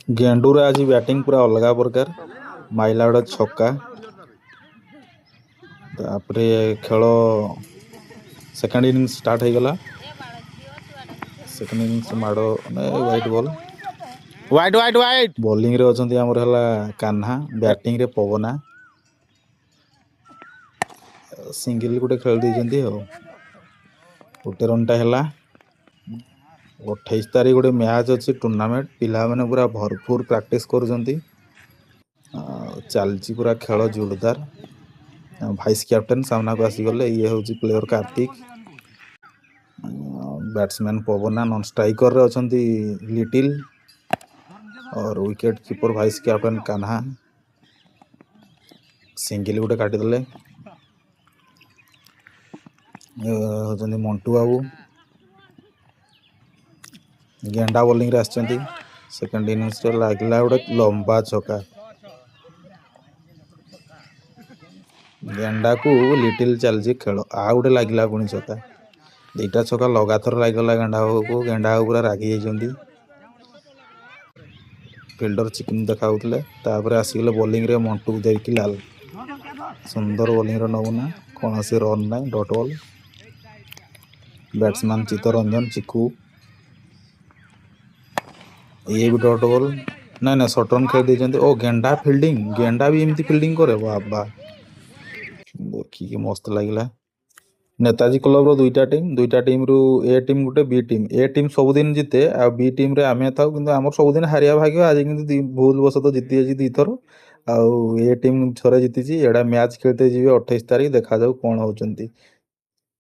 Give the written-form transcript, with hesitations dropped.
गेंडूर आज बैटिंग पूरा अलग प्रकार माइला गोटे छक्का तापरे खेल सेकेंड इनिंग्स स्टार्ट हो गला सेकेंड इनिंग्स माड़ white ball white white white bowling रे अछंती हमर हला कान्हा बैटिंग रे पवना सिंगल गोटे खेल दी गोटे रनटा है 28 तारीख गोटे मैच अच्छी टूर्नामेंट पिला मैंने पूरा भरपूर प्रैक्टिस कर चलची पूरा खेल जोरदार वाइस कैप्टेन सामना को आसीगले ये हूँ प्लेयर कार्तिक बैट्समैन पवना नॉन स्ट्राइकर रे अछंती लिटिल और wicket keeper vice captain Kanha single गोटे काटिदेले होचंती मंटू बाबू गेंडा बॉलिंग रे आछंती सेकंड इनिंग्स रे लागला गोटे लंबा छक्का गेंडा को लिटिल चलची खेल आ गोटे लागला पुणी छक्का दुईटा छक्का लगातार लागला गेंडा पूरा रागी जाइछंती फिल्डर चिकन देखाउतले तापर आसीगले बॉलिंग रे मंटू देखि लाल सुंदर बॉलिंग रे नमुना कौन से रन ना dot ball batsman Chittaranjan Chiku ये भी डॉट बॉल ना ना शॉर्ट रन खेल देछंती ओ गेंडा भी एमती फील्डिंग करे बाबा देखिए मस्त लगिला नेताजी क्लब रो दुईटा टीम रु ए टीम गुटे बी टीम ए टीम सबुदिन जिते आ बी टीम रे आमे थाउ किंतु हमर सबुदिन हारिया भाग्य आज किंतु भूल बस तो जीती अछि दी थर आ ए टीम थरे जीती एडा मैच खेलते जीवे 28 तारीख देखा जाऊ कोन होचंती।